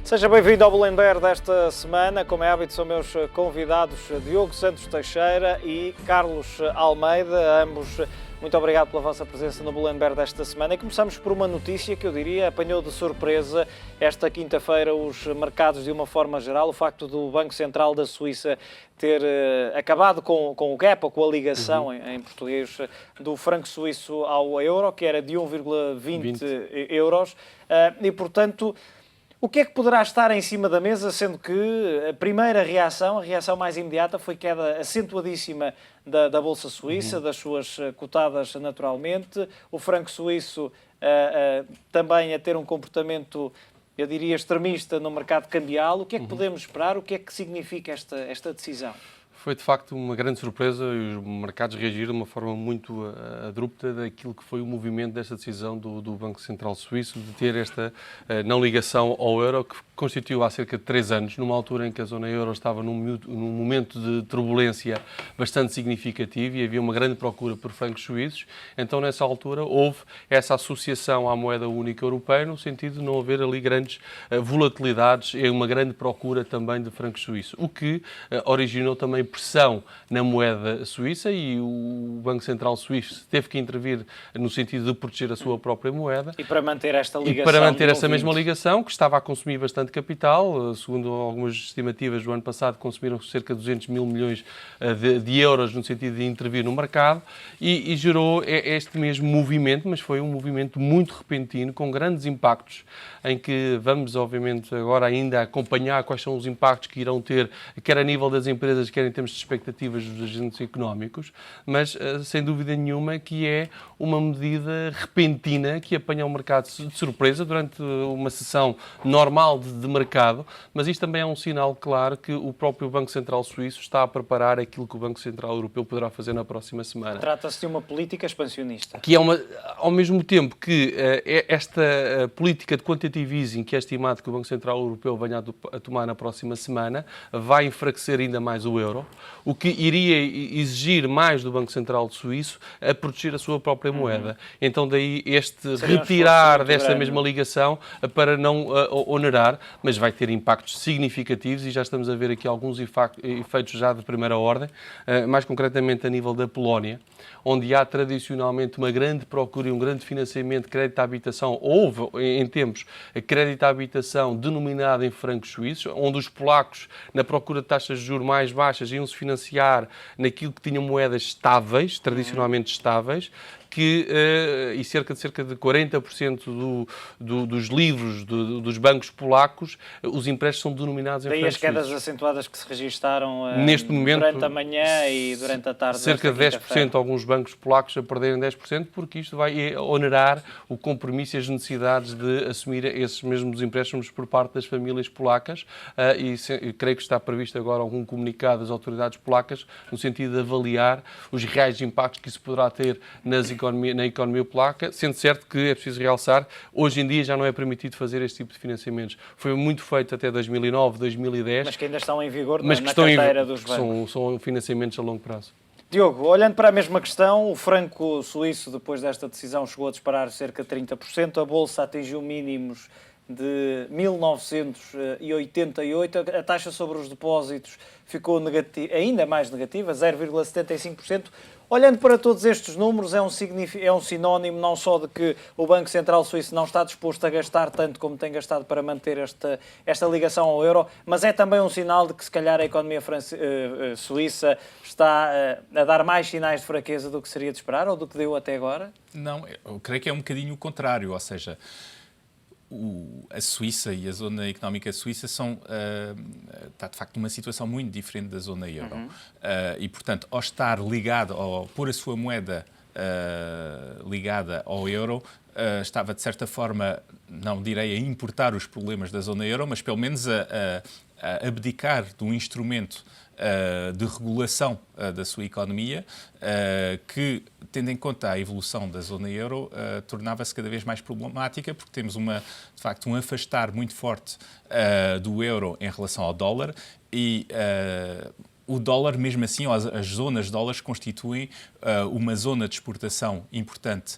Seja bem-vindo ao Bulenber desta semana. Como é hábito, são meus convidados Diogo Santos Teixeira e Carlos Almeida. Ambos, muito obrigado pela vossa presença no Bulenber desta semana. E começamos por uma notícia que eu diria apanhou de surpresa esta quinta-feira os mercados de uma forma geral. O facto do Banco Central da Suíça ter acabado com o gap, ou com a ligação, em português, do franco suíço ao euro, que era de 1,20 euros. E, portanto, o que é que poderá estar em cima da mesa, sendo que a primeira reação, a reação mais imediata, foi queda acentuadíssima da Bolsa Suíça, das suas cotadas naturalmente, o franco suíço também a ter um comportamento, eu diria, extremista no mercado cambial. O que é que podemos esperar? O que é que significa esta decisão? Foi, de facto, uma grande surpresa e os mercados reagiram de uma forma muito abrupta daquilo que foi o movimento desta decisão do Banco Central Suíço de ter esta não ligação ao euro, que constituiu há cerca de 3 anos, numa altura em que a zona euro estava num momento de turbulência bastante significativo e havia uma grande procura por francos suíços. Então, nessa altura, houve essa associação à moeda única europeia, no sentido de não haver ali grandes volatilidades e uma grande procura também de francos suíços, o que originou também pressão na moeda suíça, e o Banco Central Suíço teve que intervir no sentido de proteger a sua própria moeda. E para manter esta ligação. E para manter essa mesma ligação, que estava a consumir bastante capital. Segundo algumas estimativas do ano passado, consumiram cerca de 200 mil milhões de euros no sentido de intervir no mercado, e gerou este mesmo movimento, mas foi um movimento muito repentino, com grandes impactos, em que vamos, obviamente, agora ainda acompanhar quais são os impactos que irão ter, quer a nível das empresas, quer em termos de expectativas dos agentes económicos, mas sem dúvida nenhuma que é uma medida repentina que apanha o mercado de surpresa durante uma sessão normal de mercado, mas isto também é um sinal claro que o próprio Banco Central Suíço está a preparar aquilo que o Banco Central Europeu poderá fazer na próxima semana. Trata-se de uma política expansionista. Que é ao mesmo tempo que esta política de quantitative easing, que é estimado que o Banco Central Europeu venha a tomar na próxima semana, vai enfraquecer ainda mais o euro, o que iria exigir mais do Banco Central Suíço a proteger a sua própria moeda. Então daí este retirar desta mesma ligação para não onerar, mas vai ter impactos significativos, e já estamos a ver aqui alguns efeitos já de primeira ordem, mais concretamente a nível da Polónia, onde há tradicionalmente uma grande procura e um grande financiamento de crédito à habitação. Houve, em tempos, crédito à habitação denominado em francos suíços, onde os polacos, na procura de taxas de juros mais baixas, iam-se financiar naquilo que tinham moedas estáveis, tradicionalmente estáveis, e cerca de 40% dos livros dos bancos polacos, os empréstimos são denominados em francos suíços. Daí as quedas acentuadas que se registaram neste momento, durante a manhã e durante a tarde. Cerca de 10%, alguns bancos polacos a perderem 10%, porque isto vai onerar o compromisso e as necessidades de assumir esses mesmos empréstimos por parte das famílias polacas, e creio que está previsto agora algum comunicado das autoridades polacas no sentido de avaliar os reais impactos que isso poderá ter na economia polaca, sendo certo que é preciso realçar, hoje em dia já não é permitido fazer este tipo de financiamentos. Foi muito feito até 2009, 2010. Mas que ainda estão em vigor na carteira dos bancos. São financiamentos a longo prazo. Diogo, olhando para a mesma questão, o franco suíço, depois desta decisão, chegou a disparar cerca de 30%, a Bolsa atingiu mínimos de 1988, a taxa sobre os depósitos ficou ainda mais negativa, 0,75%. Olhando para todos estes números, é um sinónimo não só de que o Banco Central Suíço não está disposto a gastar tanto como tem gastado para manter esta ligação ao euro, mas é também um sinal de que, se calhar, a economia suíça está a dar mais sinais de fraqueza do que seria de esperar, ou do que deu até agora? Não, eu creio que é um bocadinho o contrário, ou seja, a Suíça e a zona económica suíça está de facto numa situação muito diferente da zona euro. E, portanto, ao estar ligado, ao pôr a sua moeda ligada ao euro, estava de certa forma, não direi a importar os problemas da zona euro, mas pelo menos a abdicar de um instrumento de regulação da sua economia, que, tendo em conta a evolução da zona euro, tornava-se cada vez mais problemática, porque temos, de facto, um afastar muito forte do euro em relação ao dólar, e o dólar, mesmo assim, as zonas de dólares constituem uma zona de exportação importante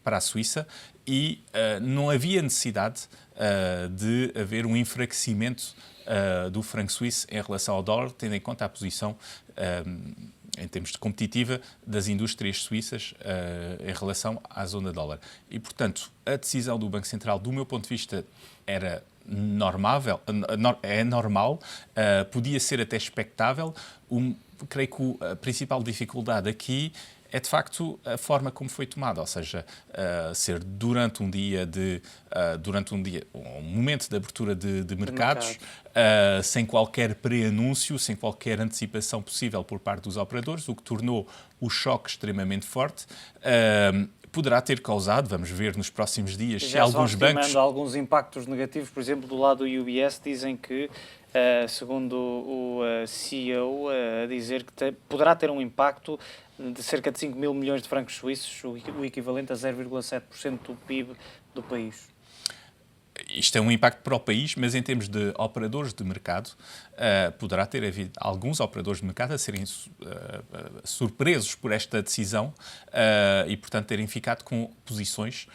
para a Suíça e não havia necessidade de haver um enfraquecimento do franco suíço em relação ao dólar, tendo em conta a posição em termos de competitiva das indústrias suíças em relação à zona dólar. E, portanto, a decisão do Banco Central, do meu ponto de vista, é normal, podia ser até expectável. Creio que a principal dificuldade aqui é, de facto, a forma como foi tomada, ou seja, ser durante um momento de abertura de mercados, sem qualquer pré-anúncio, sem qualquer antecipação possível por parte dos operadores, o que tornou o choque extremamente forte. Poderá ter causado, vamos ver nos próximos dias, se alguns bancos... alguns impactos negativos, por exemplo, do lado do UBS, dizem que, segundo o CEO, a dizer que poderá ter um impacto de cerca de 5 mil milhões de francos suíços, o equivalente a 0,7% do PIB do país. Isto é um impacto para o país, mas em termos de operadores de mercado, poderá ter havido alguns operadores de mercado a serem surpresos por esta decisão e, portanto, terem ficado com posições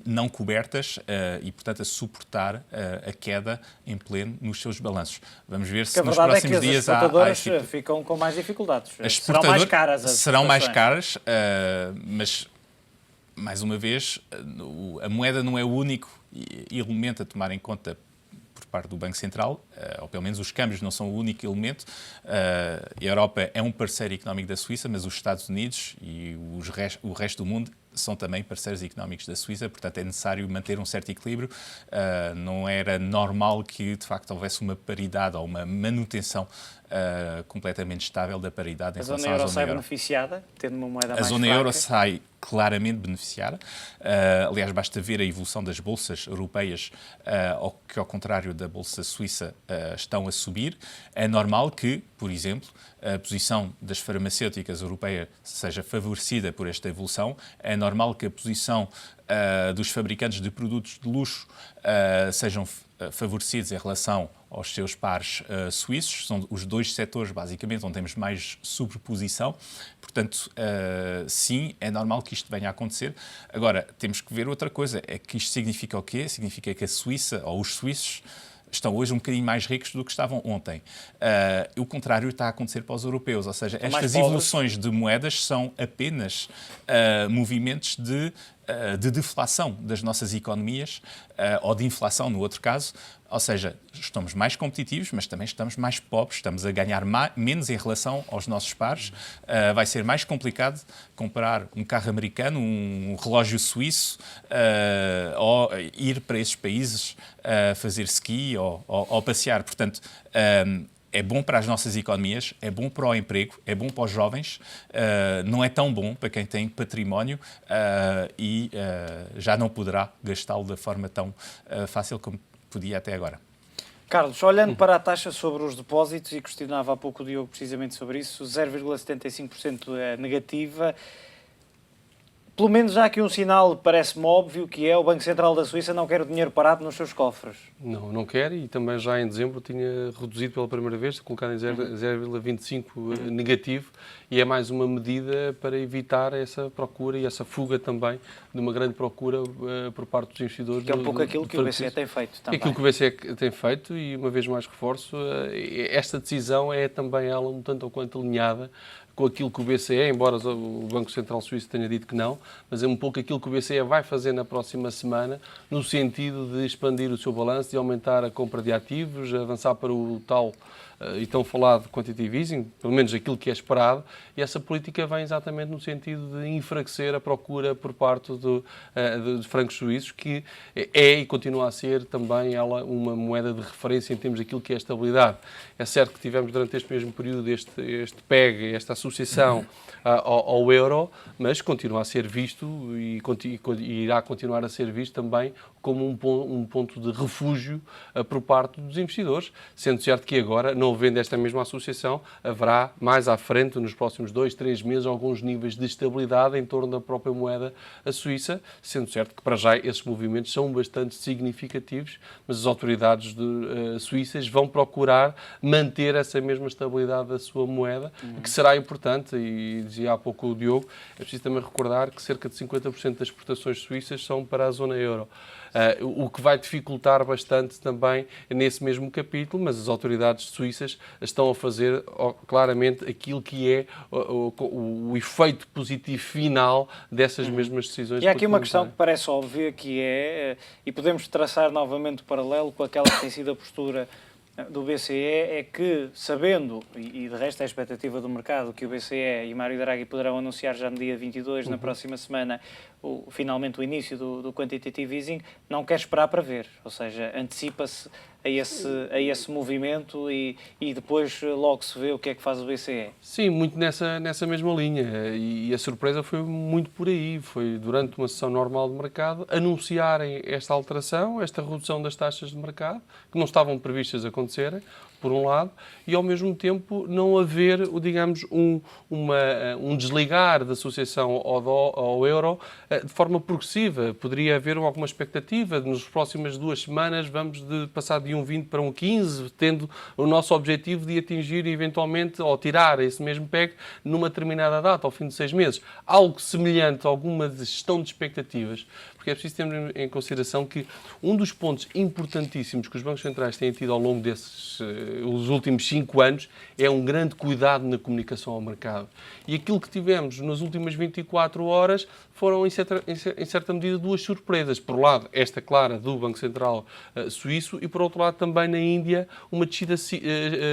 não cobertas e, portanto, a suportar a queda em pleno nos seus balanços. Vamos ver se nos próximos dias as exportadoras ficam com mais dificuldades. Serão mais caras. Serão mais caras, mas... Mais uma vez, a moeda não é o único elemento a tomar em conta por parte do Banco Central, ou pelo menos os câmbios não são o único elemento. A Europa é um parceiro económico da Suíça, mas os Estados Unidos e o resto do mundo são também parceiros económicos da Suíça, portanto é necessário manter um certo equilíbrio. Não era normal que, de facto, houvesse uma paridade ou uma manutenção completamente estável da paridade em relação à zona euro. A zona euro sai beneficiada, tendo uma moeda mais fraca? A zona euro sai claramente beneficiada. Aliás, basta ver a evolução das bolsas europeias, que, ao contrário da bolsa suíça, estão a subir. É normal que, por exemplo, a posição das farmacêuticas europeias seja favorecida por esta evolução. É normal que a posição dos fabricantes de produtos de luxo sejam favorecidos em relação aos seus pares suíços. São os dois setores, basicamente, onde temos mais sobreposição. Portanto, sim, é normal que isto venha a acontecer. Agora, temos que ver outra coisa. É que isto significa o quê? Significa que a Suíça, ou os suíços, estão hoje um bocadinho mais ricos do que estavam ontem. O contrário está a acontecer para os europeus, ou seja, estas evoluções de moedas são apenas movimentos de deflação das nossas economias, ou de inflação, no outro caso. Ou seja, estamos mais competitivos, mas também estamos mais pobres, estamos a ganhar menos em relação aos nossos pares. Vai ser mais complicado comprar um carro americano, um relógio suíço, ou ir para esses países fazer ski ou passear. Portanto, é bom para as nossas economias, é bom para o emprego, é bom para os jovens, não é tão bom para quem tem património e já não poderá gastá-lo da forma tão fácil como podia até agora. Carlos, olhando para a taxa sobre os depósitos, e questionava há pouco o Diogo precisamente sobre isso, 0,75% é negativa. Pelo menos já há aqui um sinal, parece-me óbvio, que é o Banco Central da Suíça não quer o dinheiro parado nos seus cofres. Não quer, e também já em dezembro tinha reduzido pela primeira vez, colocado em 0,25 negativo, e é mais uma medida para evitar essa procura e essa fuga também de uma grande procura por parte dos investidores. Que é um pouco aquilo que o BCE tem feito também. Aquilo que o BCE tem feito, e uma vez mais reforço, esta decisão é também ela um tanto ou quanto alinhada com aquilo que o BCE, embora o Banco Central Suíço tenha dito que não, mas é um pouco aquilo que o BCE vai fazer na próxima semana, no sentido de expandir o seu balanço, de aumentar a compra de ativos, avançar para o tal e tão falado quantitative easing, pelo menos aquilo que é esperado, e essa política vem exatamente no sentido de enfraquecer a procura por parte dos francos suíços, que é e continua a ser também ela uma moeda de referência em termos daquilo que é a estabilidade. É certo que tivemos durante este mesmo período este PEG, esta associação ao euro, mas continua a ser visto e irá continuar a ser visto também como um ponto de refúgio por parte dos investidores, sendo certo que agora, não havendo esta mesma associação, haverá mais à frente, nos próximos 2, 3 meses, alguns níveis de estabilidade em torno da própria moeda a suíça, sendo certo que para já esses movimentos são bastante significativos, mas as autoridades suíças vão procurar manter essa mesma estabilidade da sua moeda, que será importante, e dizia há pouco o Diogo, é preciso também recordar que cerca de 50% das exportações suíças são para a zona euro. O que vai dificultar bastante também nesse mesmo capítulo, mas as autoridades suíças estão a fazer claramente aquilo que é o efeito positivo final dessas mesmas decisões. E há aqui uma questão que parece óbvia, que é, e podemos traçar novamente o paralelo com aquela que tem sido a postura do BCE, é que, sabendo, e de resto é a expectativa do mercado, que o BCE e Mário Draghi poderão anunciar já no dia 22, na próxima semana, finalmente o início do quantitative easing, não quer esperar para ver, ou seja, antecipa-se a esse movimento e depois logo se vê o que é que faz o BCE. Sim, muito nessa mesma linha, e a surpresa foi muito por aí, foi durante uma sessão normal de mercado anunciarem esta alteração, esta redução das taxas de mercado, que não estavam previstas a acontecerem, por um lado, e ao mesmo tempo não haver, digamos, um desligar da associação ao euro de forma progressiva. Poderia haver alguma expectativa de nas próximas 2 semanas vamos passar de 1,20 para 1,15, tendo o nosso objetivo de atingir eventualmente ou tirar esse mesmo PEG numa determinada data, ao fim de 6 meses. Algo semelhante a alguma gestão de expectativas, porque é preciso ter em consideração que um dos pontos importantíssimos que os bancos centrais têm tido ao longo os últimos 5 anos é um grande cuidado na comunicação ao mercado. E aquilo que tivemos nas últimas 24 horas foram, em certa medida, 2 surpresas. Por um lado, esta clara do Banco Central suíço e, por outro lado, também na Índia, uma descida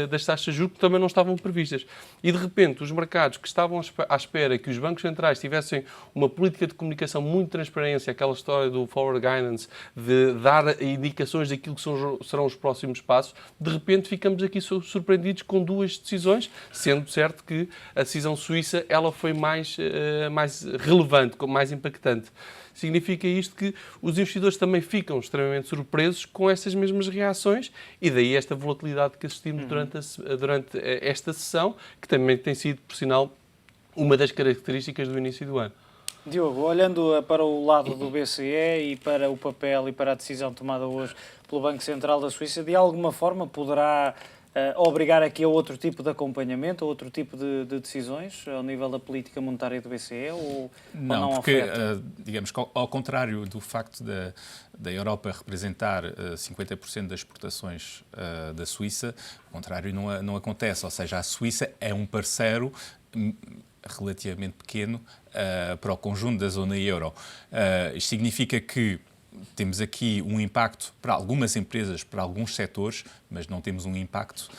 das taxas de juros que também não estavam previstas. E, de repente, os mercados que estavam à espera que os bancos centrais tivessem uma política de comunicação muito transparente, aquela história do forward guidance, de dar indicações daquilo que serão os próximos passos, de repente ficamos aqui surpreendidos com 2 decisões, sendo certo que a decisão suíça ela foi mais relevante, mais impactante. Significa isto que os investidores também ficam extremamente surpresos com essas mesmas reações e daí esta volatilidade que assistimos durante esta sessão, que também tem sido, por sinal, uma das características do início do ano. Diogo, olhando para o lado do BCE e para o papel e para a decisão tomada hoje pelo Banco Central da Suíça, de alguma forma poderá obrigar aqui a outro tipo de acompanhamento, a outro tipo de decisões ao nível da política monetária do BCE? Ou não porque, digamos, ao contrário do facto da Europa representar 50% das exportações da Suíça, o contrário não acontece. Ou seja, a Suíça é um parceiro relativamente pequeno para o conjunto da zona euro. Isto significa que temos aqui um impacto para algumas empresas, para alguns setores, mas não temos um impacto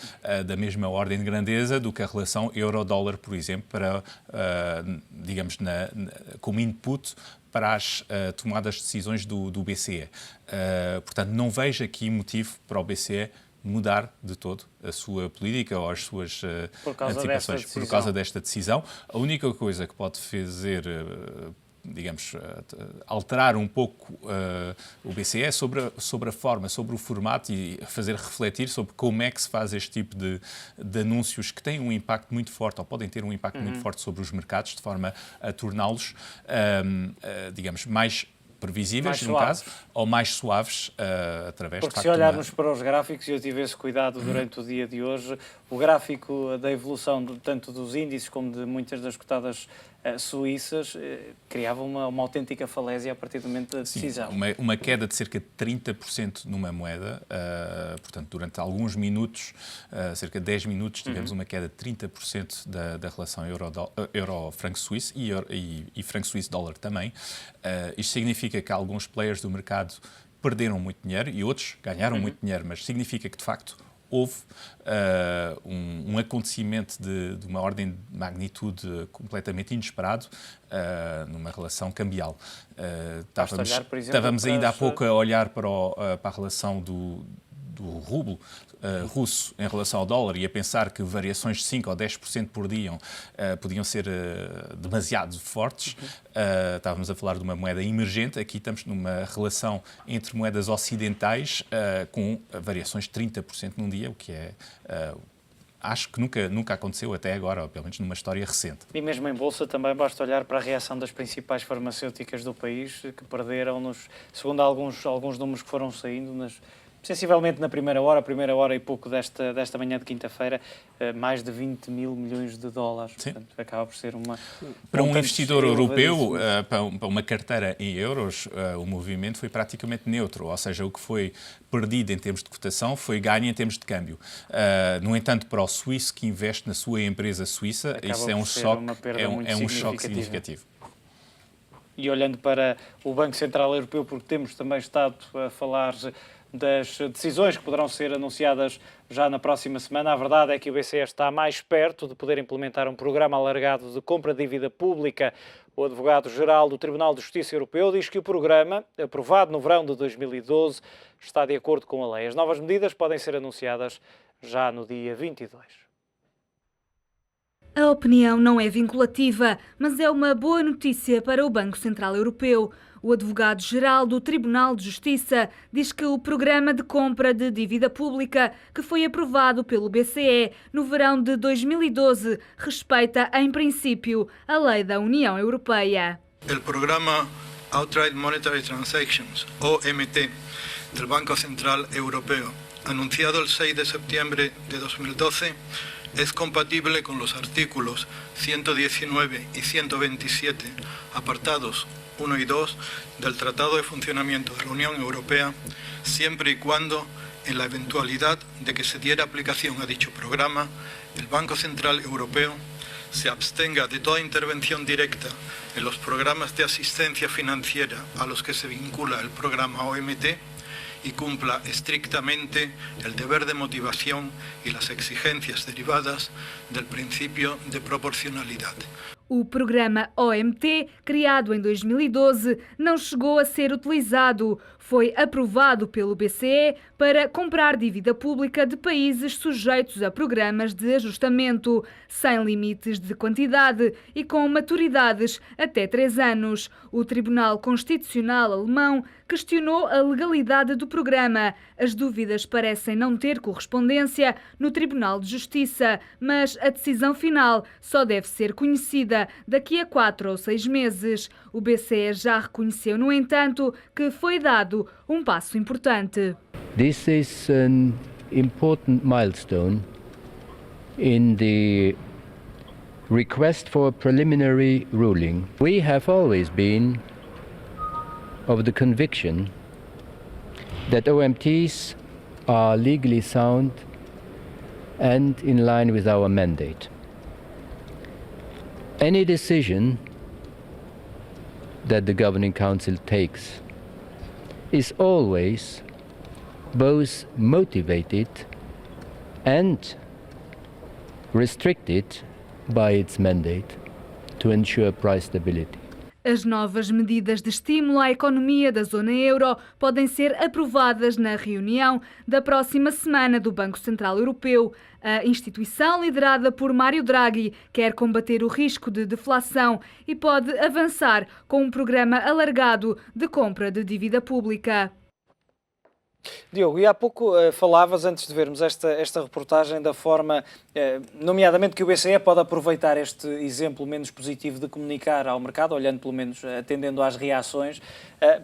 da mesma ordem de grandeza do que a relação euro-dólar, por exemplo, para, digamos, como input para as tomadas de decisões do BCE. Portanto, não vejo aqui motivo para o BCE mudar de todo a sua política ou as suas antecipações por causa desta decisão. A única coisa que pode fazer, digamos, alterar um pouco o BCE sobre a forma, sobre o formato e fazer refletir sobre como é que se faz este tipo de anúncios que têm um impacto muito forte ou podem ter um impacto muito forte sobre os mercados, de forma a torná-los, digamos, mais previsíveis, no caso, ou mais suaves, através de... Porque se olharmos para os gráficos, e eu tive esse cuidado durante o dia de hoje, o gráfico da evolução tanto dos índices como de muitas das cotadas suíças criava uma autêntica falésia a partir do momento da decisão. Sim, uma queda de cerca de 30% numa moeda, portanto, durante alguns minutos, cerca de 10 minutos, tivemos uma queda de 30% da relação euro-franco suíço e franco suíço-dólar também. Isto significa que alguns players do mercado perderam muito dinheiro e outros ganharam muito dinheiro, mas significa que, de facto, houve um acontecimento de uma ordem de magnitude completamente inesperado numa relação cambial. Estávamos ainda há pouco a olhar para a relação do do rublo russo em relação ao dólar e a pensar que variações de 5 ou 10% por dia podiam ser demasiado fortes. Estávamos a falar de uma moeda emergente, aqui estamos numa relação entre moedas ocidentais com variações de 30% num dia, o que é... acho que nunca aconteceu até agora, ou pelo menos numa história recente. E mesmo em Bolsa também basta olhar para a reação das principais farmacêuticas do país, que perderam, segundo alguns números que foram saindo, sensivelmente na primeira hora e pouco desta manhã de quinta-feira, mais de 20 mil milhões de dólares. Sim. Portanto, acaba por ser uma... Para um investidor europeu, para uma carteira em euros, o movimento foi praticamente neutro, ou seja, o que foi perdido em termos de cotação foi ganho em termos de câmbio. No entanto, para o suíço que investe na sua empresa suíça, Acaba isso é um choque significativo. E olhando para o Banco Central Europeu, porque temos também estado a falar das decisões que poderão ser anunciadas já na próxima semana, a verdade é que o BCE está mais perto de poder implementar um programa alargado de compra de dívida pública. O advogado-geral do Tribunal de Justiça Europeu diz que o programa, aprovado no verão de 2012, está de acordo com a lei. As novas medidas podem ser anunciadas já no dia 22. A opinião não é vinculativa, mas é uma boa notícia para o Banco Central Europeu. O advogado-geral do Tribunal de Justiça diz que o programa de compra de dívida pública, que foi aprovado pelo BCE no verão de 2012, respeita, em princípio, a lei da União Europeia. O programa Outright Monetary Transactions, OMT, do Banco Central Europeo, anunciado el 6 de septiembre de 2012, es compatible con los artículos 119 y 127, apartados 1 y 2 del Tratado de Funcionamiento de la Unión Europea, siempre y cuando, en la eventualidad de que se diera aplicación a dicho programa, el Banco Central Europeo se abstenga de toda intervención directa en los programas de asistencia financiera a los que se vincula el programa OMT y cumpla estrictamente el deber de motivación y las exigencias derivadas del principio de proporcionalidad. O programa OMT, criado em 2012, não chegou a ser utilizado. Foi aprovado pelo BCE para comprar dívida pública de países sujeitos a programas de ajustamento, sem limites de quantidade e com maturidades até 3 anos. O Tribunal Constitucional alemão questionou a legalidade do programa. As dúvidas parecem não ter correspondência no Tribunal de Justiça, mas a decisão final só deve ser conhecida daqui a 4 ou 6 meses. O BCE já reconheceu, no entanto, que foi dado um passo importante. This is an important milestone in the request for a preliminary ruling. We have always been of the conviction that OMTs are legally sound and in line with our mandate. Any decision that the Governing Council takes is always both motivated and restricted by its mandate to ensure price stability. As novas medidas de estímulo à economia da zona euro podem ser aprovadas na reunião da próxima semana do Banco Central Europeu. A instituição, liderada por Mário Draghi, quer combater o risco de deflação e pode avançar com um programa alargado de compra de dívida pública. Diogo, e há pouco falavas, antes de vermos esta reportagem, da forma, nomeadamente, que o BCE pode aproveitar este exemplo menos positivo de comunicar ao mercado, olhando pelo menos, atendendo às reações,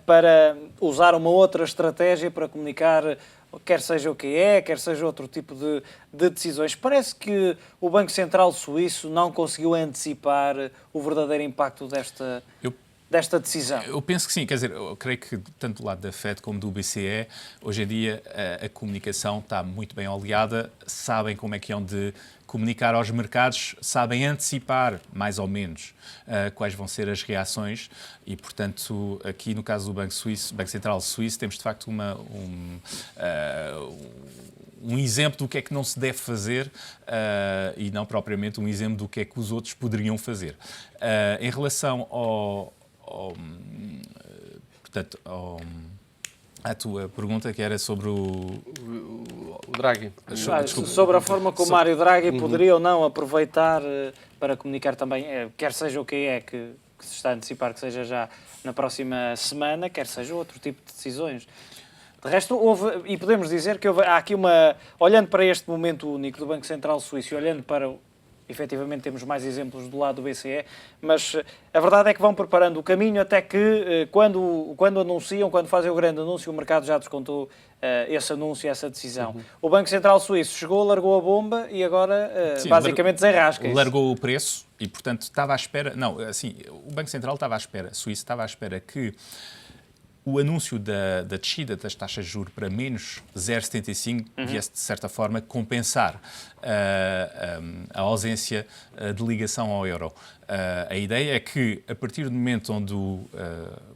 para usar uma outra estratégia para comunicar, quer seja o que é, quer seja outro tipo de decisões. Parece que o Banco Central Suíço não conseguiu antecipar o verdadeiro impacto desta decisão? Eu penso que sim, quer dizer, eu creio que tanto do lado da FED como do BCE, hoje em dia a comunicação está muito bem oleada, sabem como é que hão de comunicar aos mercados, sabem antecipar, mais ou menos, quais vão ser as reações e, portanto, aqui no caso do Banco Central Suíço, temos de facto um exemplo do que é que não se deve fazer e não propriamente um exemplo do que é que os outros poderiam fazer. Em relação A tua pergunta, que era sobre o Draghi. Sobre a forma como Mário Draghi poderia ou não aproveitar para comunicar também, quer seja o que é que se está a antecipar que seja já na próxima semana, quer seja outro tipo de decisões. De resto, e podemos dizer que há aqui olhando para este momento único do Banco Central Suíço e olhando para, efetivamente temos mais exemplos do lado do BCE, mas a verdade é que vão preparando o caminho até que, quando anunciam, quando fazem o grande anúncio, o mercado já descontou esse anúncio, essa decisão. O Banco Central Suíço chegou, largou a bomba e agora, basicamente, desenrasca-se. Largou o preço e, portanto, estava à espera... Não, assim, o Banco Central estava à espera, Suíço estava à espera que o anúncio da descida das taxas de juros para menos 0,75 viesse, de certa forma, compensar a ausência de ligação ao euro. A ideia é que, a partir do momento onde o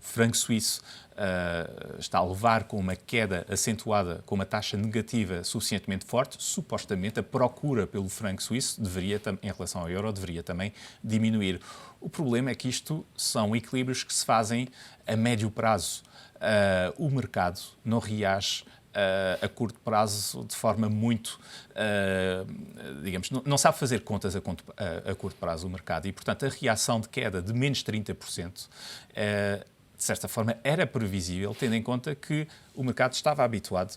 franco suíço está a levar com uma queda acentuada, com uma taxa negativa suficientemente forte, supostamente a procura pelo franco suíço em relação ao euro, deveria também diminuir. O problema é que isto são equilíbrios que se fazem a médio prazo. O mercado não reage a curto prazo de forma muito, digamos, não sabe fazer contas a curto prazo o mercado e, portanto, a reação de queda de menos 30%, de certa forma, era previsível, tendo em conta que o mercado estava habituado,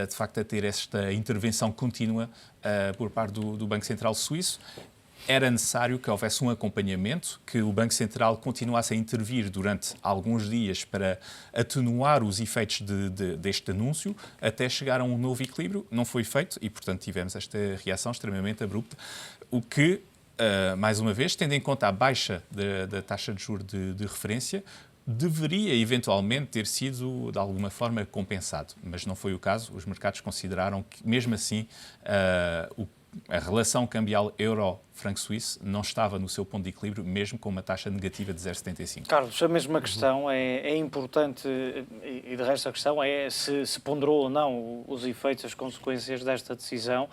de facto, a ter esta intervenção contínua por parte do Banco Central Suíço. Era necessário que houvesse um acompanhamento, que o Banco Central continuasse a intervir durante alguns dias para atenuar os efeitos deste anúncio, até chegar a um novo equilíbrio. Não foi feito e, portanto, tivemos esta reação extremamente abrupta, o que, mais uma vez, tendo em conta a baixa da taxa de juros de referência, deveria eventualmente ter sido de alguma forma compensado, mas não foi o caso. Os mercados consideraram que, mesmo assim, a relação cambial euro-franco suíço não estava no seu ponto de equilíbrio, mesmo com uma taxa negativa de 0,75. Carlos, a mesma questão é importante, e de resto a questão é se ponderou ou não os efeitos, as consequências desta decisão,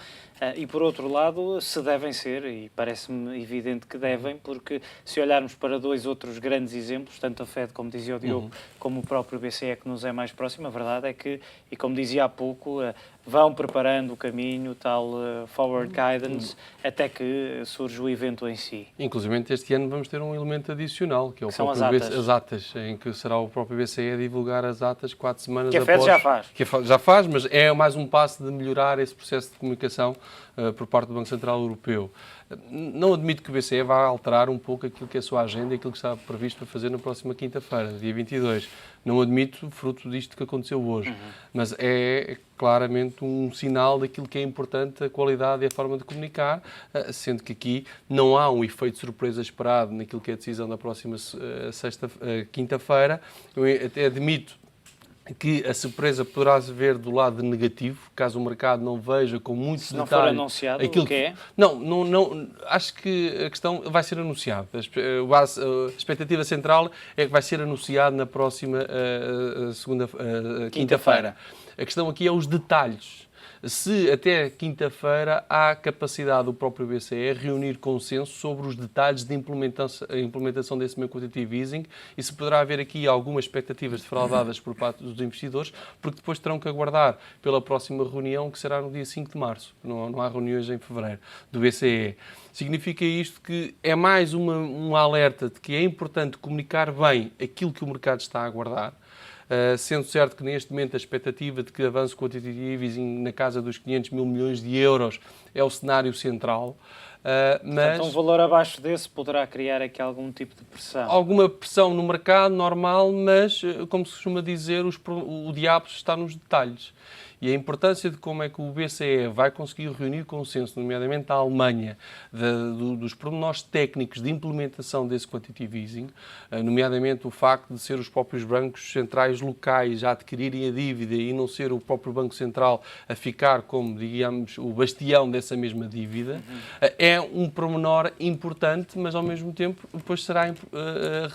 e por outro lado, se devem ser, e parece-me evidente que devem, porque se olharmos para dois outros grandes exemplos, tanto a Fed, como dizia o Diogo, como o próprio BCE, que nos é mais próximo, a verdade é que, e como dizia há pouco, vão preparando o caminho, tal forward guidance, até que surge o evento em si. Inclusive, este ano vamos ter um elemento adicional, que é são as atas, em que será o próprio BCE a divulgar as atas 4 semanas após. Que a Fed já faz. Que já faz, mas é mais um passo de melhorar esse processo de comunicação por parte do Banco Central Europeu. Não admito que o BCE vá alterar um pouco aquilo que é a sua agenda e aquilo que está previsto para fazer na próxima quinta-feira, dia 22. Não admito, fruto disto que aconteceu hoje. Mas é claramente um sinal daquilo que é importante, a qualidade e a forma de comunicar, sendo que aqui não há um efeito de surpresa esperado naquilo que é a decisão da próxima quinta-feira. Eu até admito que a surpresa poderá ver do lado negativo, caso o mercado não veja com muito detalhe... Se não for anunciado, aquilo o que é? Não, acho que a questão vai ser anunciada. A expectativa central é que vai ser anunciado na próxima quinta-feira. A questão aqui é os detalhes. Se até quinta-feira há capacidade do próprio BCE reunir consenso sobre os detalhes de implementação desse meio quantitative easing e se poderá haver aqui algumas expectativas defraudadas por parte dos investidores, porque depois terão que aguardar pela próxima reunião, que será no dia 5 de março. Não há reuniões em fevereiro do BCE. Significa isto que é mais um alerta de que é importante comunicar bem aquilo que o mercado está a aguardar, sendo certo que neste momento a expectativa de que avance o quantitative easing na casa dos 500 mil milhões de euros é o cenário central. Mas portanto, um valor abaixo desse poderá criar aqui algum tipo de pressão? Alguma pressão no mercado, normal, mas, como se costuma dizer, o diabo está nos detalhes. E a importância de como é que o BCE vai conseguir reunir consenso, nomeadamente a Alemanha, dos pormenores técnicos de implementação desse quantitative easing, nomeadamente o facto de ser os próprios bancos centrais locais a adquirirem a dívida e não ser o próprio Banco Central a ficar como, digamos, o bastião dessa mesma dívida, é um pormenor importante, mas ao mesmo tempo depois será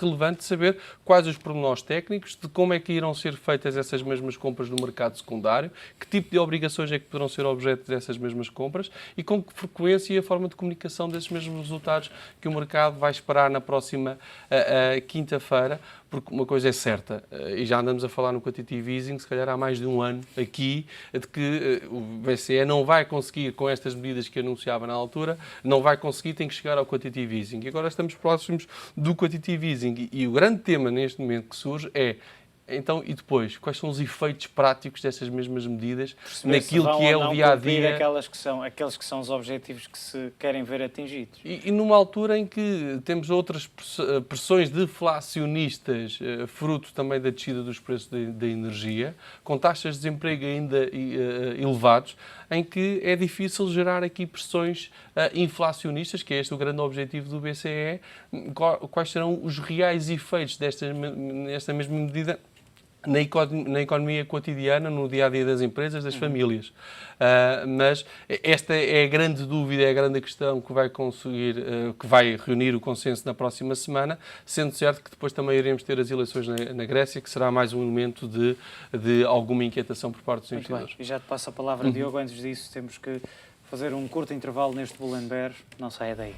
relevante saber quais os pormenores técnicos, de como é que irão ser feitas essas mesmas compras no mercado secundário, que tipo de obrigações é que poderão ser objeto dessas mesmas compras e com que frequência e a forma de comunicação desses mesmos resultados que o mercado vai esperar na próxima quinta-feira, porque uma coisa é certa, e já andamos a falar no quantitative easing, se calhar há mais de um ano aqui, de que o BCE não vai conseguir, com estas medidas que anunciava na altura, não vai conseguir, tem que chegar ao quantitative easing. E agora estamos próximos do quantitative easing. E o grande tema neste momento que surge é, então, e depois, quais são os efeitos práticos dessas mesmas medidas naquilo que é o dia-a-dia? Aqueles que são os objetivos que se querem ver atingidos. E numa altura em que temos outras pressões deflacionistas, fruto também da descida dos preços da energia, com taxas de desemprego ainda elevados, em que é difícil gerar aqui pressões inflacionistas, que é este o grande objetivo do BCE. Quais serão os reais efeitos desta mesma medida na economia cotidiana, no dia-a-dia das empresas, das famílias. Mas esta é a grande dúvida, é a grande questão que vai reunir o consenso na próxima semana, sendo certo que depois também iremos ter as eleições na Grécia, que será mais um elemento de alguma inquietação por parte dos investidores. E já te passo a palavra, Diogo. Antes disso, temos que fazer um curto intervalo neste Bull & Bear. Não saia daí.